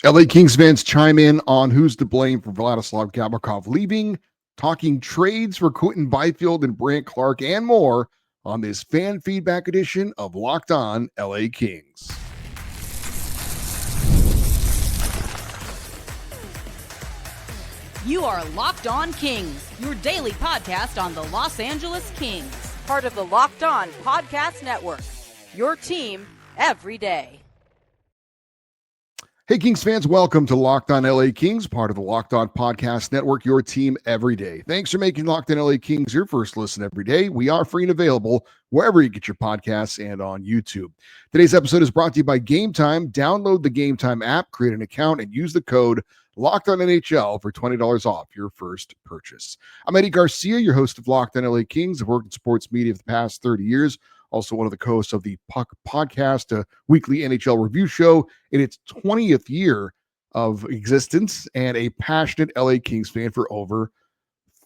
LA Kings fans chime in on who's to blame for Vladislav Gavrikov leaving, talking trades for Quentin Byfield and Brant Clarke, and more on this fan feedback edition of Locked On LA Kings. You are Locked On Kings, your daily podcast on the Los Angeles Kings, part of the Locked On Podcast Network, your team every day. Hey, Kings fans, welcome to Locked On LA Kings, part of the Locked On Podcast Network, your team every day. Thanks for making Locked On LA Kings your first listen every day. We are free and available wherever you get your podcasts and on YouTube. Today's episode is brought to you by Gametime. Download the Gametime app, create an account, and use the code Locked On NHL for $20 off your first purchase. I'm Eddie Garcia, your host of Locked On LA Kings. I've worked in sports media for the past 30 years. Also one of the co-hosts of the Puck Podcast, a weekly NHL review show in its 20th year of existence, and a passionate LA Kings fan for over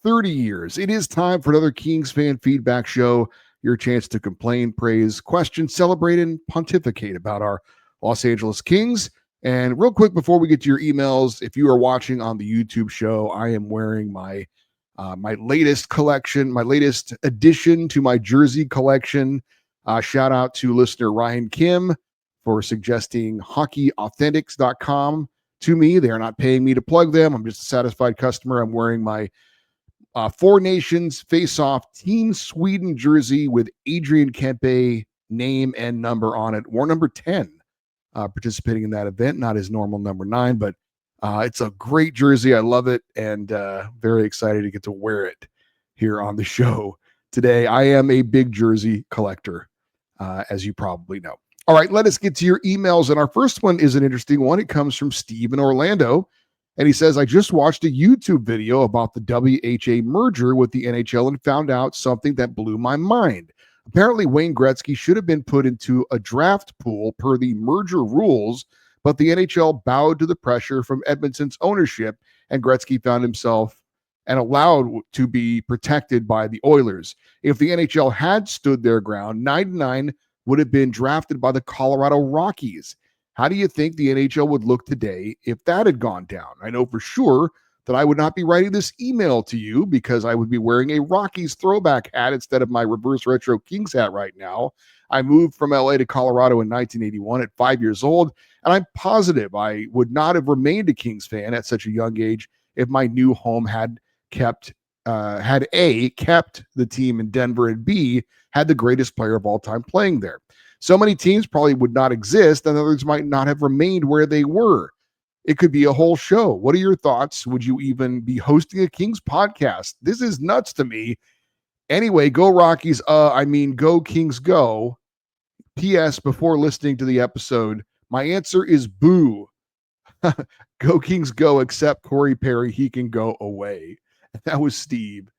30 years. It is time for another Kings fan feedback show, your chance to complain, praise, question, celebrate, and pontificate about our Los Angeles Kings. And real quick, before we get to your emails, if you are watching on the YouTube show, I am wearing my latest collection, my latest addition to my jersey collection. Shout out to listener Ryan Kim for suggesting hockeyauthentics.com to me. They are not paying me to plug them. I'm just a satisfied customer. I'm wearing my Four Nations Face-Off Team Sweden jersey with Adrian Kempe name and number on it. War number 10 participating in that event. Not his normal number 9, but it's a great jersey. I love it, and very excited to get to wear it here on the show today. I am a big jersey collector, as you probably know. All right, let us get to your emails. And our first one is an interesting one. It comes from Steve in Orlando. And he says, I just watched a YouTube video about the WHA merger with the NHL and found out something that blew my mind. Apparently, Wayne Gretzky should have been put into a draft pool per the merger rules, but the NHL bowed to the pressure from Edmonton's ownership, and Gretzky found himself and allowed to be protected by the Oilers. If the NHL had stood their ground, 99 would have been drafted by the Colorado Rockies. How do you think the NHL would look today if that had gone down? I know for sure that I would not be writing this email to you because I would be wearing a Rockies throwback hat instead of my reverse retro Kings hat right now. I moved from LA to Colorado in 1981 at 5 years old, and I'm positive I would not have remained a Kings fan at such a young age if my new home had kept the team in Denver, and B, had the greatest player of all time playing there. So many teams probably would not exist, and others might not have remained where they were. It could be a whole show. What are your thoughts? Would you even be hosting a Kings podcast? This is nuts to me. Anyway, go Rockies. Go Kings, go. P.S. Before listening to the episode, my answer is boo. Go Kings, go, except Corey Perry. He can go away. That was Steve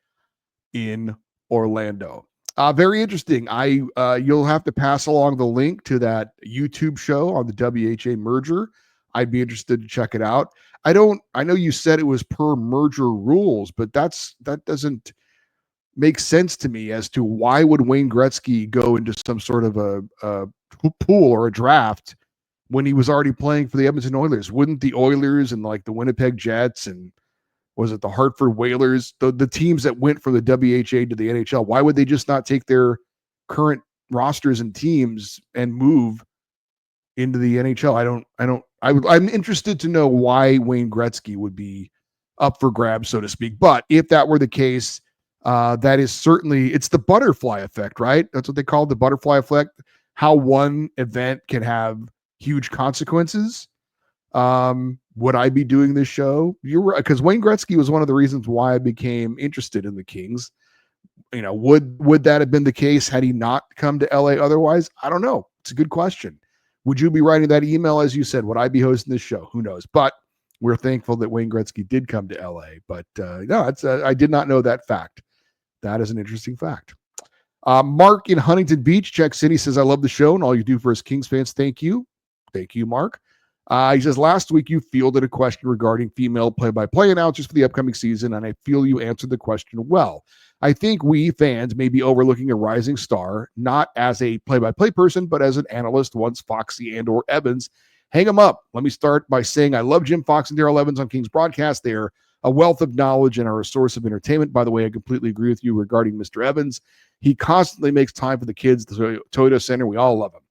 in Orlando. Very interesting. You'll have to pass along the link to that YouTube show on the WHA merger. I'd be interested to check it out. I know you said it was per merger rules, but that doesn't make sense to me as to why would Wayne Gretzky go into some sort of a pool or a draft when he was already playing for the Edmonton Oilers. Wouldn't the Oilers and like the Winnipeg Jets and was it the Hartford Whalers, the teams that went from the WHA to the NHL, why would they just not take their current rosters and teams and move into the NHL? I'm interested to know why Wayne Gretzky would be up for grabs, so to speak. But if that were the case, that is certainly, it's the butterfly effect, right? That's what they call the butterfly effect, how one event can have huge consequences. Would I be doing this show? You're right, because Wayne Gretzky was one of the reasons why I became interested in the Kings. You know, would that have been the case had he not come to LA otherwise? I don't know. It's a good question. Would you be writing that email, as you said? Would I be hosting this show? Who knows? But we're thankful that Wayne Gretzky did come to LA. But no, I did not know that fact. That is an interesting fact. Mark in Huntington Beach checks in. He says, I love the show and all you do for us Kings fans. Thank you. Thank you, Mark. He says, last week you fielded a question regarding female play-by-play announcers for the upcoming season, and I feel you answered the question well. I think we fans may be overlooking a rising star, not as a play-by-play person, but as an analyst, once Foxy and or Evans Hang them up. Let me start by saying I love Jim Fox and Daryl Evans on Kings broadcast. They're a wealth of knowledge and are a source of entertainment. By the way, I completely agree with you regarding Mr. Evans. He constantly makes time for the kids, the Toyota Center. We all love him.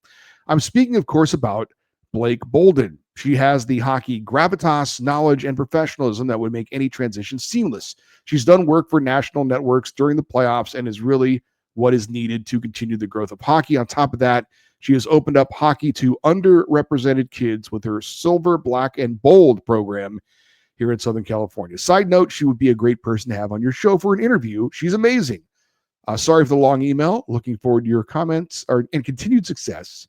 I'm speaking, of course, about Blake Bolden. She has the hockey gravitas, knowledge, and professionalism that would make any transition seamless. She's done work for national networks during the playoffs and is really what is needed to continue the growth of hockey. On top of that, she has opened up hockey to underrepresented kids with her Silver, Black, and Bold program here in Southern California. Side note, she would be a great person to have on your show for an interview. She's amazing. Sorry for the long email. Looking forward to your comments and continued success.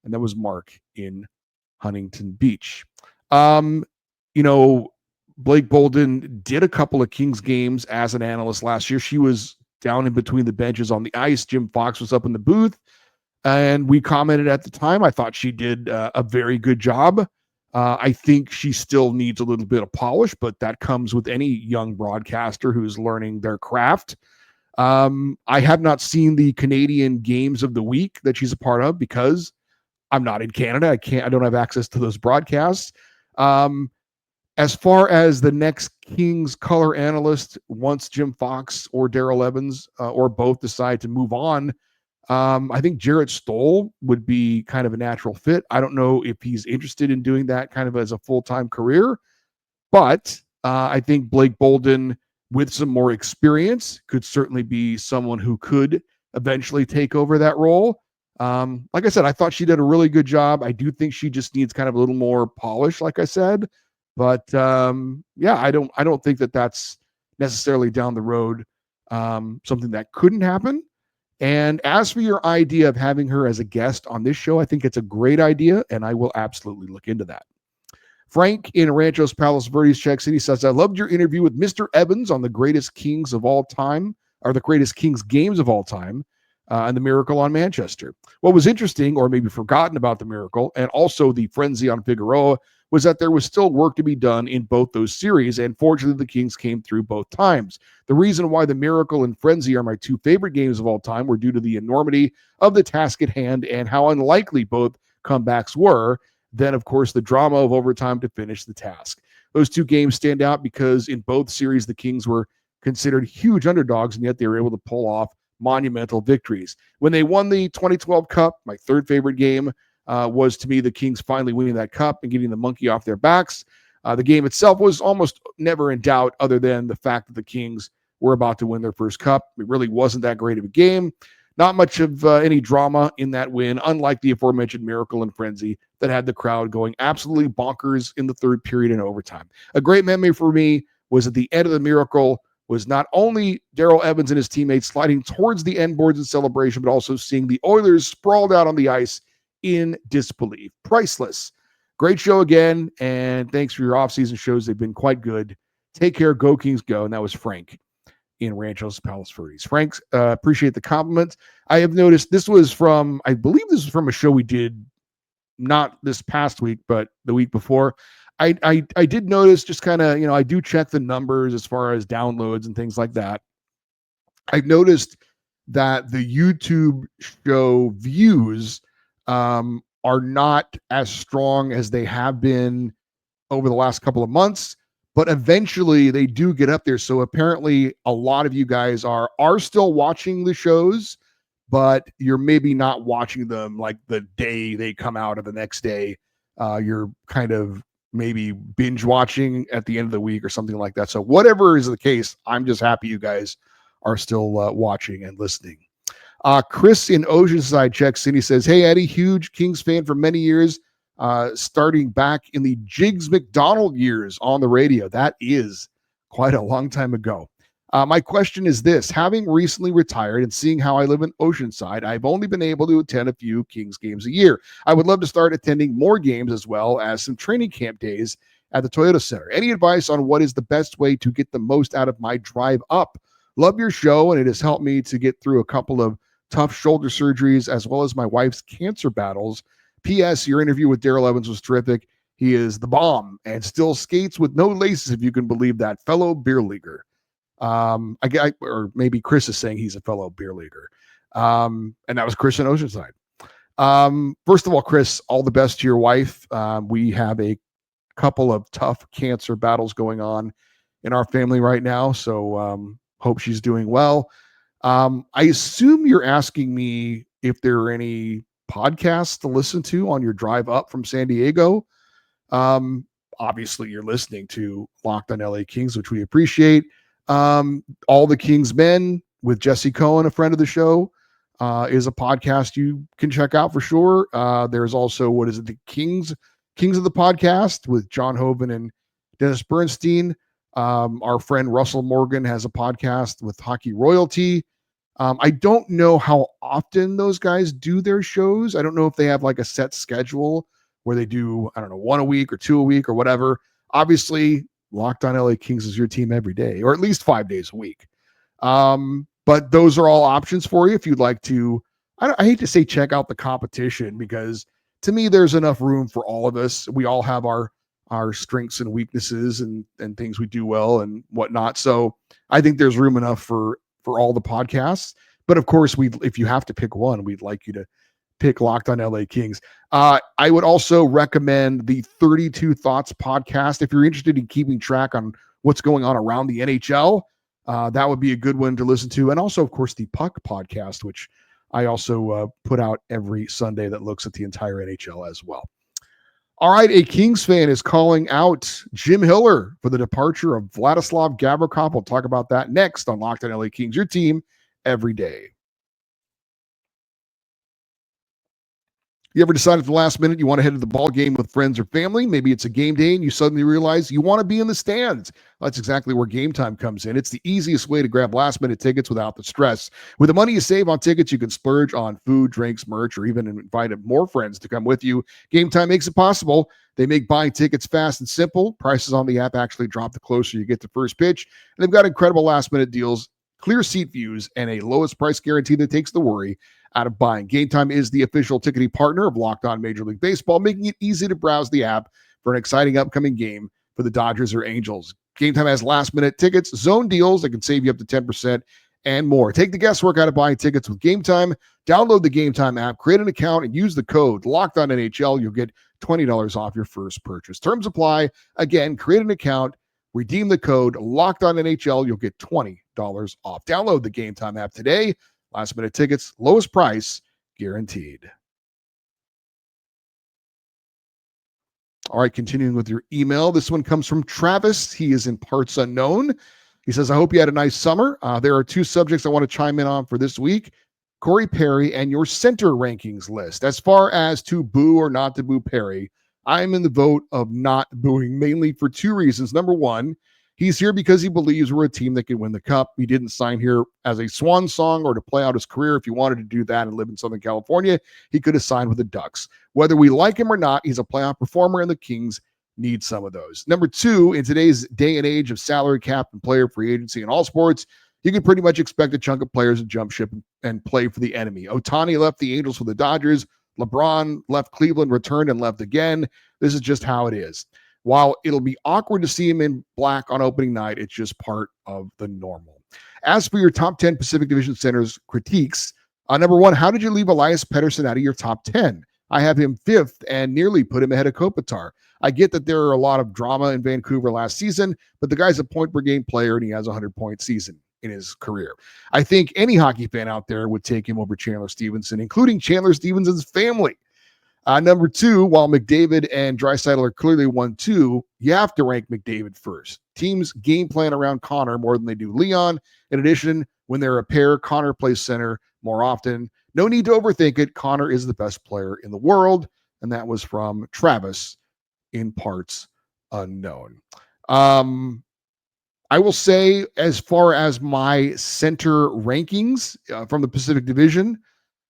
And that was Mark in Huntington Beach. Blake Bolden did a couple of Kings games as an analyst last year. She was down in between the benches on the ice. Jim Fox was up in the booth, and we commented at the time. I thought she did a very good job. I think she still needs a little bit of polish, but that comes with any young broadcaster who's learning their craft. I have not seen the Canadian games of the week that she's a part of because I'm not in Canada. I don't have access to those broadcasts. As far as the next Kings color analyst, once Jim Fox or Daryl Evans or both decide to move on, I think Jarrett Stoll would be kind of a natural fit. I don't know if he's interested in doing that kind of as a full-time career, but I think Blake Bolden, with some more experience, could certainly be someone who could eventually take over that role. Like I said, I thought she did a really good job. I do think she just needs kind of a little more polish, like I said. But I don't think that that's necessarily down the road something that couldn't happen. And as for your idea of having her as a guest on this show, I think it's a great idea, and I will absolutely look into that. Frank in Ranchos Palos Verdes, Czech City says, I loved your interview with Mr. Evans on the greatest Kings of all time, or the greatest Kings games of all time, and the Miracle on Manchester. What was interesting, or maybe forgotten about the Miracle, and also the frenzy on Figueroa, was that there was still work to be done in both those series, and fortunately the Kings came through both times. The reason why the Miracle and Frenzy are my two favorite games of all time were due to the enormity of the task at hand and how unlikely both comebacks were, then of course the drama of overtime to finish the task. Those two games stand out because in both series the Kings were considered huge underdogs, and yet they were able to pull off monumental victories. When they won the 2012 Cup, my third favorite game, was to me the Kings finally winning that cup and getting the monkey off their backs. The game itself was almost never in doubt other than the fact that the Kings were about to win their first cup. It really wasn't that great of a game. Not much of any drama in that win, unlike the aforementioned Miracle and Frenzy that had the crowd going absolutely bonkers in the third period and overtime. A great memory for me was at the end of the Miracle was not only Daryl Evans and his teammates sliding towards the end boards in celebration, but also seeing the Oilers sprawled out on the ice in disbelief. Priceless. Great show again, and thanks for your off-season shows. They've been quite good. Take care. Go Kings go. And that was Frank in Ranchos Palos Verdes. Frank, appreciate the compliment. I have noticed this was from, I believe this was from a show we did not this past week, but the week before. I did notice just kind of, I do check the numbers as far as downloads and things like that. I've noticed that the YouTube show views are not as strong as they have been over the last couple of months, but eventually they do get up there. So apparently a lot of you guys are still watching the shows, but you're maybe not watching them like the day they come out or the next day. You're kind of maybe binge watching at the end of the week or something like that. So whatever is the case, I'm just happy you guys are still watching and listening. Chris in Oceanside, Czech City says, hey, Eddie, huge Kings fan for many years, starting back in the Jiggs McDonald years on the radio. That is quite a long time ago. My question is this. Having recently retired and seeing how I live in Oceanside, I've only been able to attend a few Kings games a year. I would love to start attending more games as well as some training camp days at the Toyota Center. Any advice on what is the best way to get the most out of my drive up? Love your show, and it has helped me to get through a couple of tough shoulder surgeries as well as my wife's cancer battles. P.S. Your interview with Daryl Evans was terrific. He is the bomb and still skates with no laces, if you can believe that. Fellow beer leaguer. Or maybe Chris is saying he's a fellow beer leaguer. And that was Chris in Oceanside. First of all, Chris, all the best to your wife. We have a couple of tough cancer battles going on in our family right now. So hope she's doing well. I assume you're asking me if there are any podcasts to listen to on your drive up from San Diego. Obviously, you're listening to Locked on LA Kings, which we appreciate. All the Kings Men with Jesse Cohen, a friend of the show, is a podcast you can check out for sure. There's also, the Kings of the Podcast with John Hoven and Dennis Bernstein. Our friend Russell Morgan has a podcast with Hockey Royalty. I don't know how often those guys do their shows. I don't know if they have like a set schedule where they do, I don't know, 1 a week or 2 a week or whatever. Obviously, Locked on LA Kings is your team every day, or at least 5 days a week. But those are all options for you if you'd like to. I hate to say check out the competition, because to me, there's enough room for all of us. We all have our strengths and weaknesses and things we do well and whatnot. So I think there's room enough for all the podcasts. But of course, if you have to pick one, we'd like you to pick Locked on LA Kings. I would also recommend the 32 Thoughts podcast. If you're interested in keeping track on what's going on around the NHL, that would be a good one to listen to. And also, of course, the Puck podcast, which I also put out every Sunday, that looks at the entire NHL as well. All right, a Kings fan is calling out Jim Hiller for the departure of Vladislav Gavrikov. We'll talk about that next on Locked on LA Kings, your team every day. You ever decide at the last minute you want to head to the ball game with friends or family? Maybe it's a game day and you suddenly realize you want to be in the stands. That's exactly where Gametime comes in. It's the easiest way to grab last-minute tickets without the stress. With the money you save on tickets, you can splurge on food, drinks, merch, or even invite more friends to come with you. Gametime makes it possible. They make buying tickets fast and simple. Prices on the app actually drop the closer you get to first pitch. And they've got incredible last-minute deals, clear seat views, and a lowest price guarantee that takes the worry out of buying. Gametime is the official ticketing partner of Locked On Major League Baseball, making it easy to browse the app for an exciting upcoming game for the Dodgers or Angels. Gametime has last-minute tickets, zone deals that can save you up to 10%, and more. Take the guesswork out of buying tickets with Gametime. Download the Gametime app, create an account, and use the code LOCKEDONNHL. You'll get $20 off your first purchase. Terms apply. Again, create an account, redeem the code LOCKEDONNHL. You'll get $20 off. Download the Gametime app today. Last-minute tickets, lowest price, guaranteed. All right, continuing with your email. This one comes from Travis. He is in parts unknown. He says, I hope you had a nice summer. There are two subjects I want to chime in on for this week. Corey Perry and your center rankings list. As far as to boo or not to boo Perry, I'm in the vote of not booing, mainly for two reasons. Number one, he's here because he believes we're a team that can win the cup. He didn't sign here as a swan song or to play out his career. If he wanted to do that and live in Southern California, he could have signed with the Ducks. Whether we like him or not, he's a playoff performer, and the Kings need some of those. Number two, in today's day and age of salary cap and player free agency in all sports, you can pretty much expect a chunk of players to jump ship and play for the enemy. Ohtani left the Angels for the Dodgers. LeBron left Cleveland, returned, and left again. This is just how it is. While it'll be awkward to see him in black on opening night, it's just part of the normal. As for your top 10 Pacific Division centers critiques, number one, how did you leave Elias Pettersson out of your top 10? I have him fifth and nearly put him ahead of Kopitar. I get that there are a lot of drama in Vancouver last season, but the guy's a point-per-game player, and he has a 100-point season in his career. I think any hockey fan out there would take him over Chandler Stevenson, including Chandler Stevenson's family. Number two, while McDavid and Draisaitl are clearly 1-2, you have to rank McDavid first. Teams game plan around Connor more than they do Leon. In addition, when they're a pair, Connor plays center more often. No need to overthink it. Connor is the best player in the world. And that was from Travis in parts unknown. I will say, as far as my center rankings from the Pacific Division,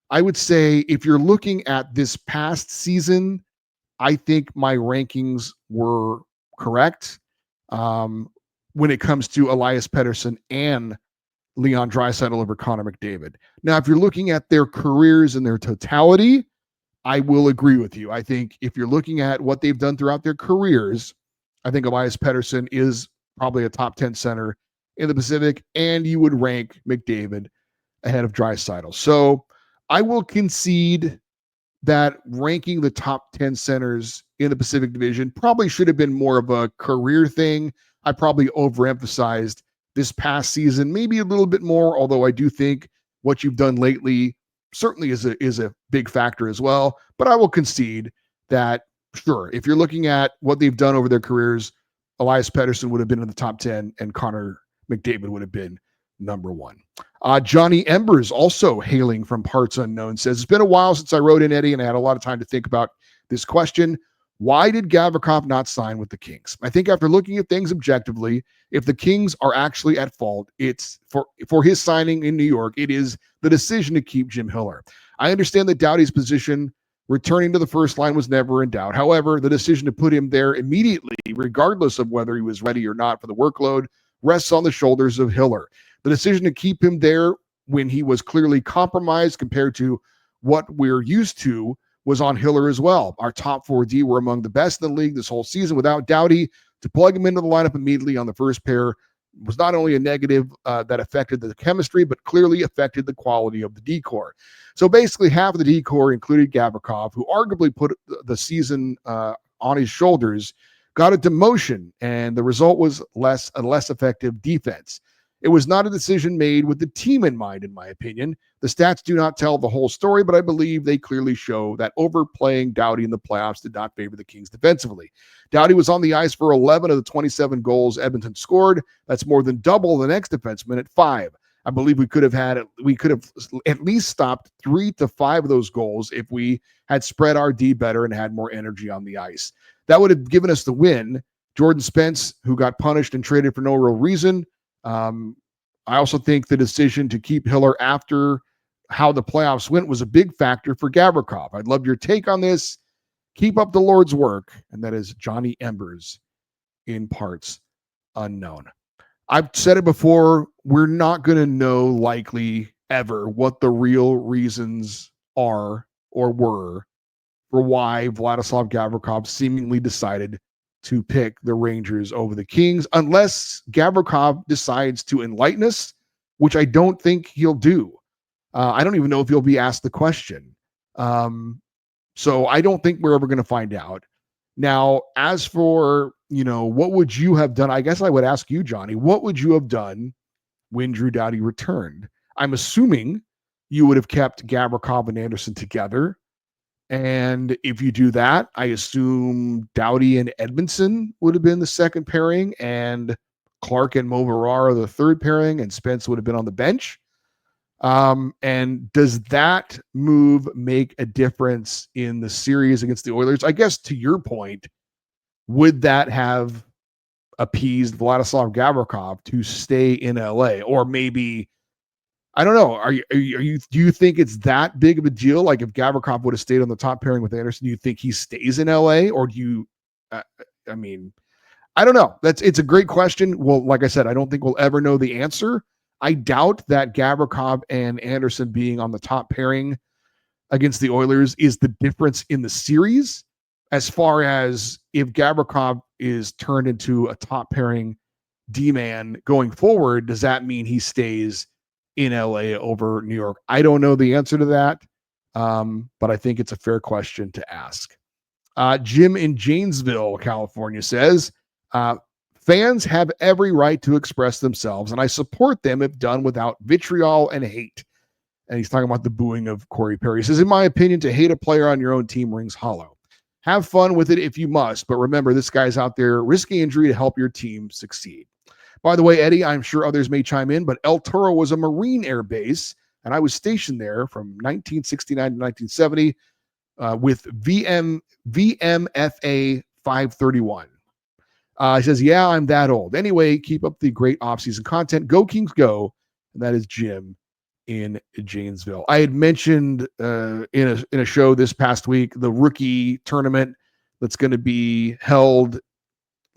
I would say if you're looking at this past season, I think my rankings were correct when it comes to Elias Pettersson and Leon Draisaitl over Connor McDavid. Now, if you're looking at their careers in their totality, I will agree with you. I think if you're looking at what they've done throughout their careers, I think Elias Pettersson is probably a top 10 center in the Pacific, and you would rank McDavid ahead of Draisaitl. So I will concede that ranking the top 10 centers in the Pacific Division probably should have been more of a career thing. I probably overemphasized this past season, maybe a little bit more, although I do think what you've done lately certainly is a big factor as well. But I will concede that, sure, if you're looking at what they've done over their careers, Elias Pettersson would have been in the top 10 and Connor McDavid would have been number 1. Johnny Embers, also hailing from parts unknown, says, it's been a while since I wrote in, Eddie, and I had a lot of time to think about this question. Why did Gavrikov not sign with the Kings? I think after looking at things objectively, if the Kings are actually at fault, it's for his signing in New York, it is the decision to keep Jim Hiller. I understand that Doughty's position returning to the first line was never in doubt. However, the decision to put him there immediately, regardless of whether he was ready or not for the workload, rests on the shoulders of Hiller. The decision to keep him there when he was clearly compromised compared to what we're used to was on Hiller as well. Our top 4D were among the best in the league this whole season. Without Doughty, to plug him into the lineup immediately on the first pair was not only a negative that affected the chemistry, but clearly affected the quality of the D-core. So basically half of the D-core included Gavrikov, who arguably put the season on his shoulders, got a demotion, and the result was a less effective defense. It was not a decision made with the team in mind, in my opinion. The stats do not tell the whole story, but I believe they clearly show that overplaying Doughty in the playoffs did not favor the Kings defensively. Doughty was on the ice for 11 of the 27 goals Edmonton scored. That's more than double the next defenseman at 5. I believe we could have at least stopped 3 to 5 of those goals if we had spread our D better and had more energy on the ice. That would have given us the win. Jordan Spence, who got punished and traded for no real reason. I also think the decision to keep Hiller after how the playoffs went was a big factor for Gavrikov. I'd love your take on this. Keep up the Lord's work. And that is Johnny Embers in parts unknown. I've said it before. We're not going to know likely ever what the real reasons are or were for why Vladislav Gavrikov seemingly decided to pick the Rangers over the Kings, unless Gavrikov decides to enlighten us, which I don't think he'll do. I don't even know if he'll be asked the question. So I don't think we're ever going to find out. Now, as for, what would you have done? I guess I would ask you, Johnny, what would you have done when Drew Doughty returned? I'm assuming you would have kept Gavrikov and Anderson together. And if you do that, I assume Doughty and Edmondson would have been the second pairing, and Clarke and Moverara the third pairing, and Spence would have been on the bench. And does that move make a difference in the series against the Oilers? I guess to your point, would that have appeased Vladislav Gavrikov to stay in LA? Or maybe, I don't know. Do you think it's that big of a deal? Like if Gavrikov would have stayed on the top pairing with Anderson, do you think he stays in LA? Or do you, I don't know. It's a great question. Well, like I said, I don't think we'll ever know the answer. I doubt that Gavrikov and Anderson being on the top pairing against the Oilers is the difference in the series. As far as if Gavrikov is turned into a top pairing D-man going forward, does that mean he stays in LA over New York? I don't know the answer to that, but I think it's a fair question to ask. Jim in Janesville, California says, fans have every right to express themselves, and I support them if done without vitriol and hate. And he's talking about the booing of Corey Perry. He says, in my opinion, to hate a player on your own team rings hollow. Have fun with it if you must, but remember, this guy's out there risking injury to help your team succeed. By the way, Eddie, I'm sure others may chime in, but El Toro was a Marine Air Base, and I was stationed there from 1969 to 1970 with VMFA 531. He says, yeah, I'm that old. Anyway, keep up the great offseason content. Go Kings, go. And that is Jim in Janesville. I had mentioned in a show this past week the rookie tournament that's going to be held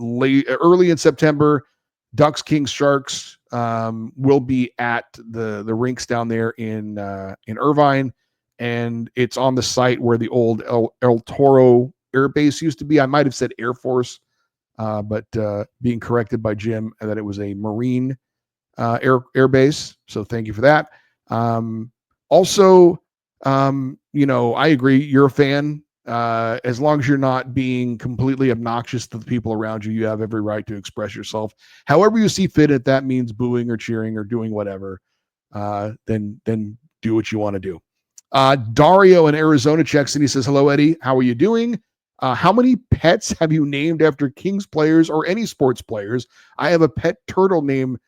early in September. Ducks, Kings, Sharks will be at the rinks down there in Irvine, and it's on the site where the old El Toro Air Base used to be. I might have said Air Force, but being corrected by Jim that it was a Marine air base. So thank you for that. Also, I agree. You're a fan. As long as you're not being completely obnoxious to the people around you, you have every right to express yourself. However you see fit, if that means booing or cheering or doing whatever, then do what you want to do. Dario in Arizona checks in. He says, "Hello, Eddie. How are you doing? How many pets have you named after Kings players or any sports players? I have a pet turtle named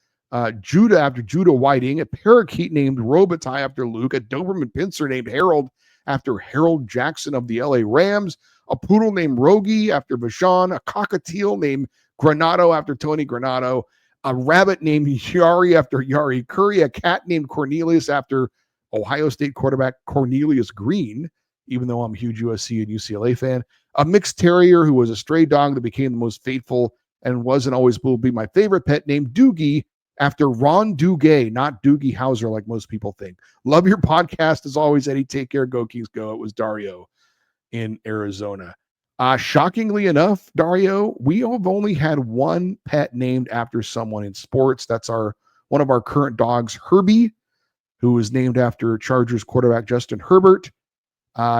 Judah after Judah Whiting, a parakeet named Robitaille after Luke, a Doberman pincer named Harold after Harold Jackson of the LA Rams, a poodle named Rogie after Vashon, a cockatiel named Granado after Tony Granado, a rabbit named Yari after Yari Curry, a cat named Cornelius after Ohio State quarterback Cornelius Green, even though I'm a huge USC and UCLA fan, a mixed terrier who was a stray dog that became the most faithful and wasn't always will be my favorite pet named Doogie after Ron Duguay, not Doogie Howser like most people think. Love your podcast as always, Eddie. Take care. Go Kings go. It was Dario in Arizona. Shockingly enough, Dario, we have only had one pet named after someone in sports. That's one of our current dogs, Herbie, who was named after Chargers quarterback Justin Herbert.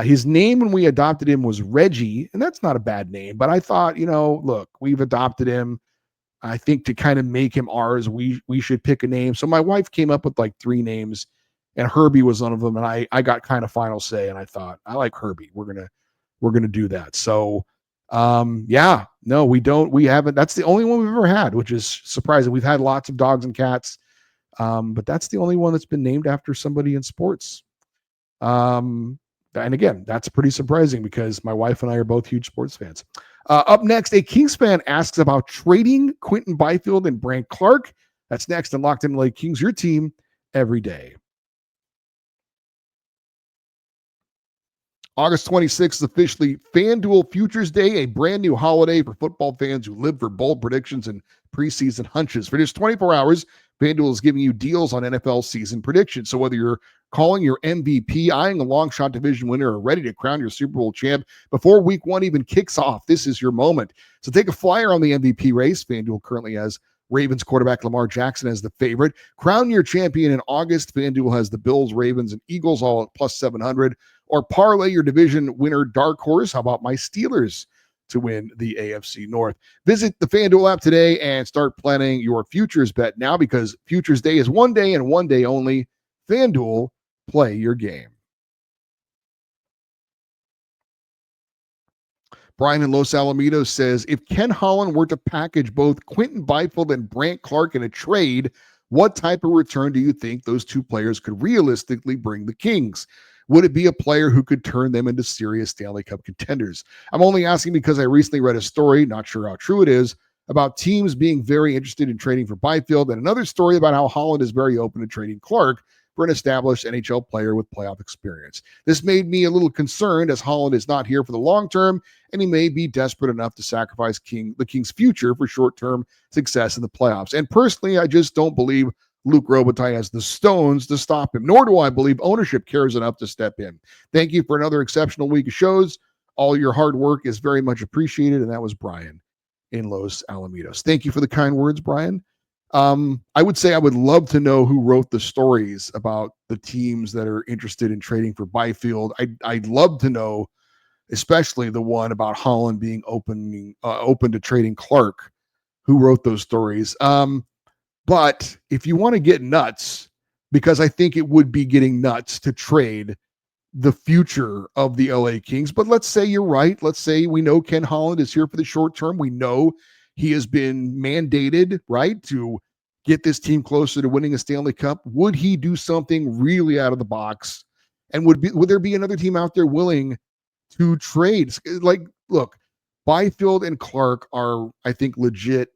His name when we adopted him was Reggie, and that's not a bad name, but I thought, look, we've adopted him. I think to kind of make him ours, we should pick a name. So my wife came up with like 3 names, and Herbie was one of them, and I got kind of final say, and I thought, I like Herbie. We're gonna do that. So we haven't. That's the only one we've ever had, which is surprising. We've had lots of dogs and cats. But that's the only one that's been named after somebody in sports. And again, that's pretty surprising because my wife and I are both huge sports fans. Up next, a Kings fan asks about trading Quentin Byfield and Brant Clarke. That's next on Locked In LA Kings, your team every day. August 26th is officially FanDuel Futures Day, a brand new holiday for football fans who live for bold predictions and preseason hunches. For just 24 hours, FanDuel is giving you deals on NFL season predictions. So whether you're calling your MVP, eyeing a long shot division winner, or ready to crown your Super Bowl champ before week 1 even kicks off, this is your moment. So take a flyer on the MVP race. FanDuel currently has Ravens quarterback Lamar Jackson as the favorite. Crown your champion in August. FanDuel has the Bills, Ravens, and Eagles all at plus 700. Or parlay your division winner dark horse. How about my Steelers to win the AFC North? Visit the FanDuel app today and start planning your futures bet now, because Futures Day is one day and one day only. FanDuel, play your game. Brian in Los Alamitos says, if Ken Holland were to package both Quentin Byfield and Brant Clarke in a trade, what type of return do you think those 2 players could realistically bring the Kings? Would it be a player who could turn them into serious Stanley Cup contenders? I'm only asking because I recently read a story, not sure how true it is, about teams being very interested in trading for Byfield, and another story about how Holland is very open to trading Clarke for an established NHL player with playoff experience. This made me a little concerned, as Holland is not here for the long term, and he may be desperate enough to sacrifice the Kings' future for short-term success in the playoffs. And personally, I just don't believe Luc Robitaille has the stones to stop him, nor do I believe ownership cares enough to step in. Thank you for another exceptional week of shows. All your hard work is very much appreciated. And that was Brian in Los Alamitos. Thank you for the kind words, Brian. I would say I would love to know who wrote the stories about the teams that are interested in trading for Byfield. I'd love to know, especially the one about Holland being open to trading Clarke. Who wrote those stories? But if you want to get nuts, because I think it would be getting nuts to trade the future of the LA Kings. But let's say you're right. Let's say we know Ken Holland is here for the short term. We know he has been mandated, right, to get this team closer to winning a Stanley Cup. Would he do something really out of the box? And would there be another team out there willing to trade? Like, look, Byfield and Clarke are, I think, legit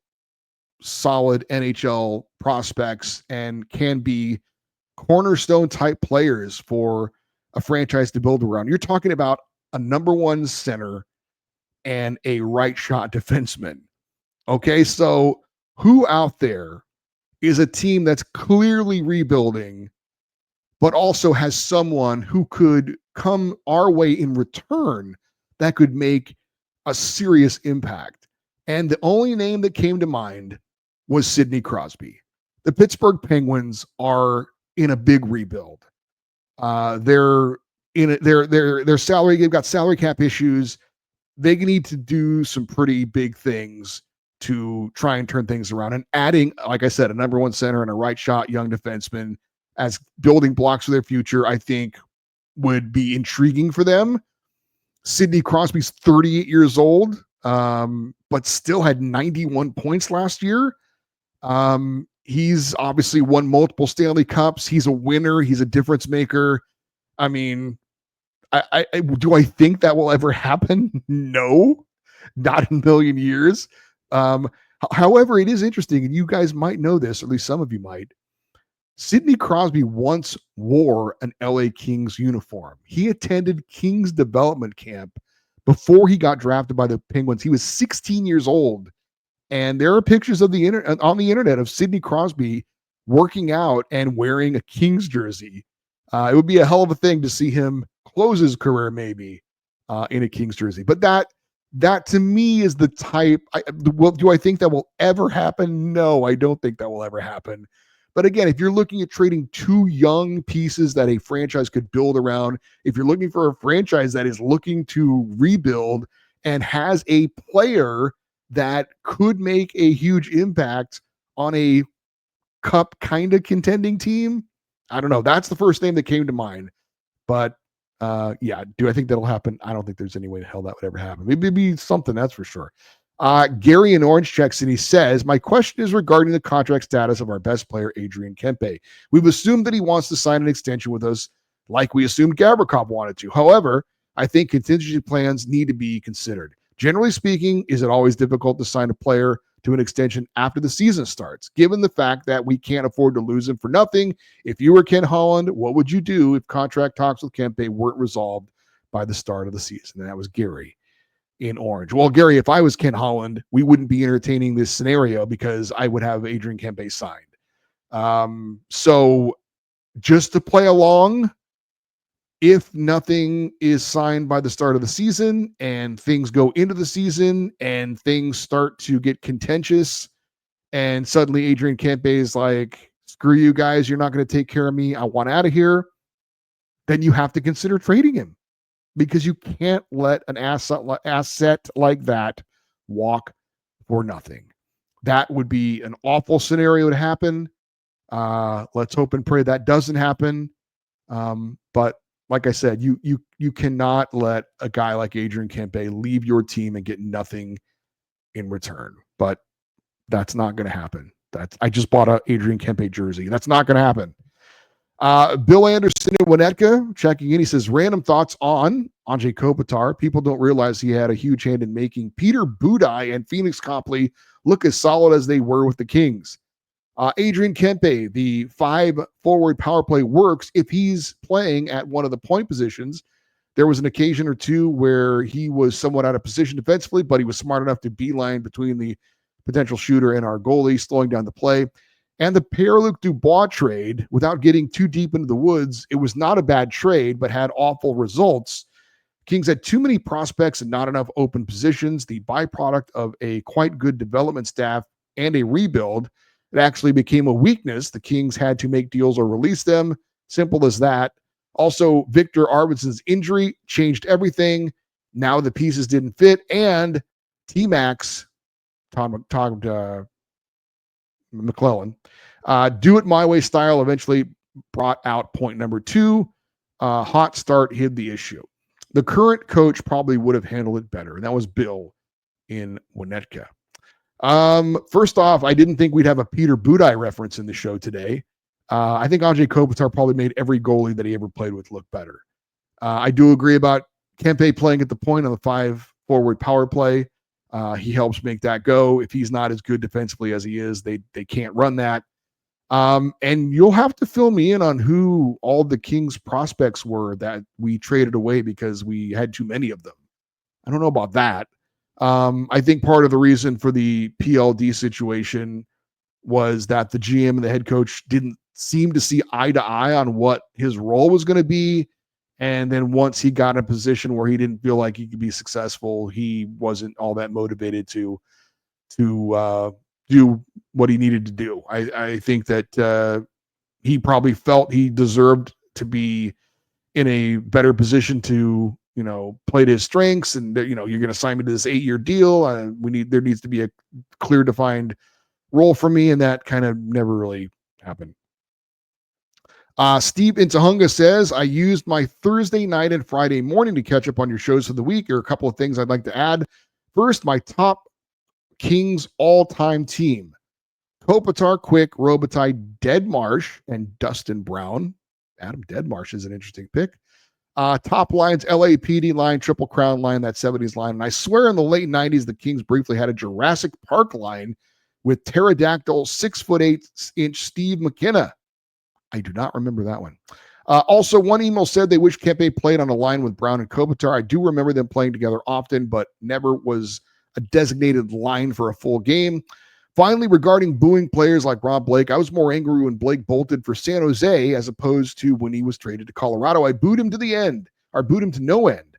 solid NHL prospects and can be cornerstone type players for a franchise to build around. You're talking about a number 1 center and a right shot defenseman. Okay, so who out there is a team that's clearly rebuilding, but also has someone who could come our way in return that could make a serious impact? And the only name that came to mind was Sidney Crosby. The Pittsburgh Penguins are in a big rebuild. They're their salary, they've got salary cap issues. They need to do some pretty big things to try and turn things around. And adding, like I said, a number one center and a right shot young defenseman as building blocks for their future, I think would be intriguing for them. Sidney Crosby's 38 years old, but still had 91 points last year. He's obviously won multiple Stanley Cups. He's a winner. He's a difference maker. I mean, do I think that will ever happen? No, not in a million years. However, it is interesting, and you guys might know this, or at least some of you might. Sidney Crosby once wore an LA Kings uniform. He attended Kings development camp before he got drafted by the Penguins. He was 16 years old, and there are pictures of on the internet of Sidney Crosby working out and wearing a Kings jersey. It would be a hell of a thing to see him close his career maybe in a Kings jersey. But that to me is the type. Do I think that will ever happen? No, I don't think that will ever happen. But again, if you're looking at trading two young pieces that a franchise could build around, if you're looking for a franchise that is looking to rebuild and has a player that could make a huge impact on a cup kind of contending team, I don't know. That's the first name that came to mind. But yeah, do I think that'll happen? I don't think there's any way the hell that would ever happen. Maybe it'd be something, that's for sure. Gary in Orange checks and he says, my question is regarding the contract status of our best player, Adrian Kempe. We've assumed that he wants to sign an extension with us like we assumed Gavrikov wanted to. However, I think contingency plans need to be considered. Generally speaking, is it always difficult to sign a player to an extension after the season starts? Given the fact that we can't afford to lose him for nothing, if you were Ken Holland, what would you do if contract talks with Kempe weren't resolved by the start of the season? And that was Gary in Orange. Well, Gary, if I was Ken Holland, we wouldn't be entertaining this scenario because I would have Adrian Kempe signed. So just to play along, if nothing is signed by the start of the season and things go into the season and things start to get contentious and suddenly Adrian Kempe is like, screw you guys, you're not going to take care of me, I want out of here, then you have to consider trading him. Because you can't let an asset like that walk for nothing. That would be an awful scenario to happen. Let's hope and pray that doesn't happen. But like I said, you cannot let a guy like Adrian Kempe leave your team and get nothing in return. But that's not going to happen. I just bought a Adrian Kempe jersey. That's not going to happen. Bill Anderson in Winnetka checking in. He says, random thoughts on Anze Kopitar. People don't realize he had a huge hand in making Peter Budaj and Phoenix Copley look as solid as they were with the Kings. Adrian Kempe, the 5 forward power play works if he's playing at one of the point positions. There was an occasion or two where he was somewhat out of position defensively, but he was smart enough to beeline between the potential shooter and our goalie, slowing down the play. And the Pierre-Luc Dubois trade, without getting too deep into the woods, it was not a bad trade, but had awful results. Kings had too many prospects and not enough open positions, the byproduct of a quite good development staff and a rebuild. It actually became a weakness. The Kings had to make deals or release them. Simple as that. Also, Victor Arvidsson's injury changed everything. Now the pieces didn't fit. And T-Max, Todd McClellan, do it my way style eventually brought out point number 2. Hot start hid the issue. The current coach probably would have handled it better. And that was Bill in Winnetka. First off, I didn't think we'd have a Peter Budaj reference in the show today. I think Anze Kopitar probably made every goalie that he ever played with look better. I do agree about Kempe playing at the point on the 5 forward power play. He helps make that go. If he's not as good defensively as he is, they can't run that. And you'll have to fill me in on who all the Kings prospects were that we traded away because we had too many of them. I don't know about that. I think part of the reason for the PLD situation was that the GM and the head coach didn't seem to see eye to eye on what his role was going to be. And then once he got in a position where he didn't feel like he could be successful, he wasn't all that motivated to do what he needed to do. I think that he probably felt he deserved to be in a better position to, play to his strengths, and you're going to sign me to this 8-year deal. There needs to be a clear defined role for me, and that kind of never really happened. Steve in Tahunga says, I used my Thursday night and Friday morning to catch up on your shows for the week. There are a couple of things I'd like to add. First, my top Kings all-time team: Kopitar, Quick, Robitaille, Deadmarsh, and Dustin Brown. Adam Deadmarsh is an interesting pick. Top lines: LAPD line, Triple Crown line, that 70s line. And I swear in the late 90s, the Kings briefly had a Jurassic Park line with pterodactyl 6'8" Steve McKenna. I do not remember that one. Also, one email said they wish Kempe played on a line with Brown and Kopitar. I do remember them playing together often, but never was a designated line for a full game. Finally, regarding booing players like Rob Blake, I was more angry when Blake bolted for San Jose as opposed to when he was traded to Colorado. I booed him to the end, or booed him to no end.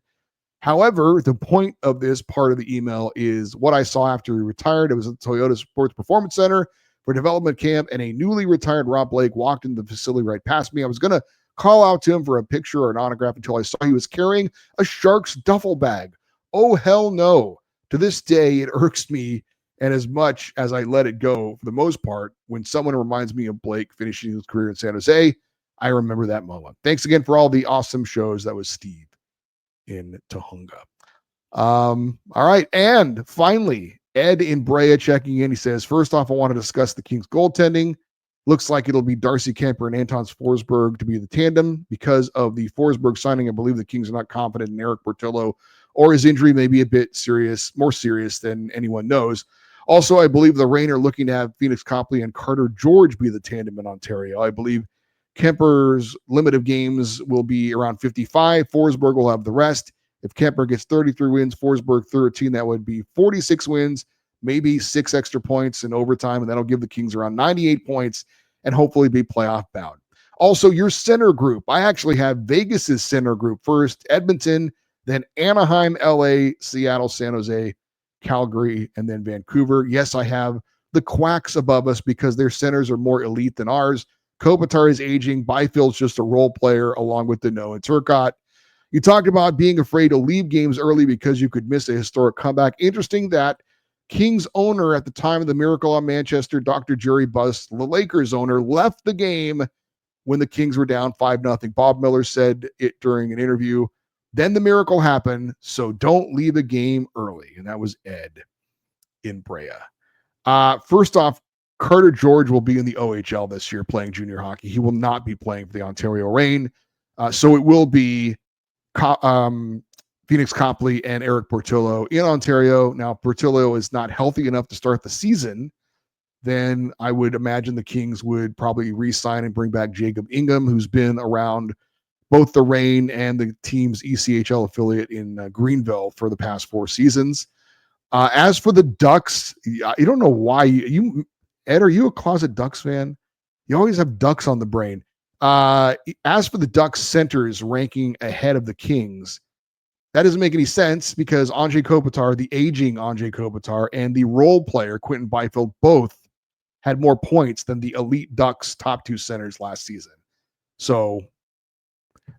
However, the point of this part of the email is what I saw after he retired. It was at the Toyota Sports Performance Center for development camp, and a newly retired Rob Blake walked into the facility right past me. I was going to call out to him for a picture or an autograph until I saw he was carrying a Sharks duffel bag. Oh, hell no. To this day, it irks me. And as much as I let it go, for the most part, when someone reminds me of Blake finishing his career in San Jose, I remember that moment. Thanks again for all the awesome shows. That was Steve in Tahunga. All right. And finally, Ed in Brea checking in. He says, first off, I want to discuss the Kings goaltending. Looks like it'll be Darcy Kemper and Anton Forsberg to be the tandem. Because of the Forsberg signing, I believe the Kings are not confident in Eric Portillo, or his injury may be a bit more serious than anyone knows. Also, I believe the Reign are looking to have Phoenix Copley and Carter George be the tandem in Ontario. I believe Kemper's limit of games will be around 55. Forsberg will have the rest. If Kemper gets 33 wins, Forsberg 13, that would be 46 wins, maybe 6 extra points in overtime, and that'll give the Kings around 98 points and hopefully be playoff bound. Also, your center group. I actually have Vegas's center group first, Edmonton, then Anaheim, LA, Seattle, San Jose, Calgary, and then Vancouver. Yes, I have the Quacks above us because their centers are more elite than ours. Kopitar is aging. Byfield's just a role player along with Deneau and Turcotte. You talked about being afraid to leave games early because you could miss a historic comeback. Interesting that Kings owner at the time of the miracle on Manchester, Dr. Jerry Buss, the Lakers owner, left the game when the Kings were down 5-0. Bob Miller said it during an interview. Then the miracle happened, so don't leave a game early. And that was Ed in Brea. First off, Carter George will be in the OHL this year playing junior hockey. He will not be playing for the Ontario Reign. So it will be Phoenix Copley and Eric Portillo in Ontario. Now, Portillo is not healthy enough to start the season. Then I would imagine the Kings would probably re-sign and bring back Jacob Ingham, who's been around both the Reign and the team's ECHL affiliate in Greenville for the past 4 seasons. As for the Ducks, I don't know why Ed, are you a closet Ducks fan? You always have Ducks on the brain. As for the Ducks centers ranking ahead of the Kings, that doesn't make any sense because Anze Kopitar, the aging Anze Kopitar, and the role player Quentin Byfield both had more points than the elite Ducks top 2 centers last season. So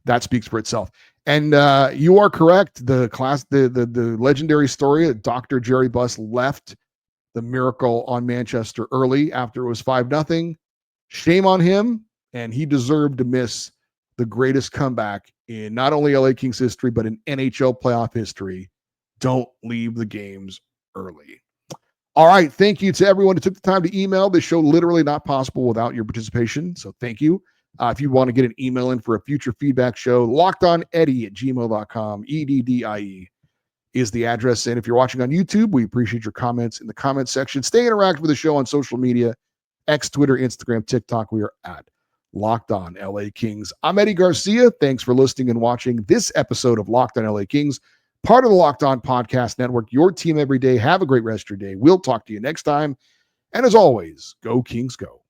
that speaks for itself. And you are correct. The legendary story that Dr. Jerry Buss left the miracle on Manchester early after it was 5-0. Shame on him, and he deserved to miss the greatest comeback in not only LA Kings history, but in NHL playoff history. Don't leave the games early. All right. Thank you to everyone who took the time to email. This show literally not possible without your participation. So thank you. If you want to get an email in for a future feedback show, lockedoneddie@gmail.com, EDDIE is the address. And if you're watching on YouTube, we appreciate your comments in the comment section. Stay interactive with the show on social media, X, Twitter, Instagram, TikTok. We are at Locked On LA Kings. I'm Eddie Garcia. Thanks for listening and watching this episode of Locked On LA Kings, part of the Locked On Podcast Network, your team every day. Have a great rest of your day. We'll talk to you next time. And as always, go Kings, go.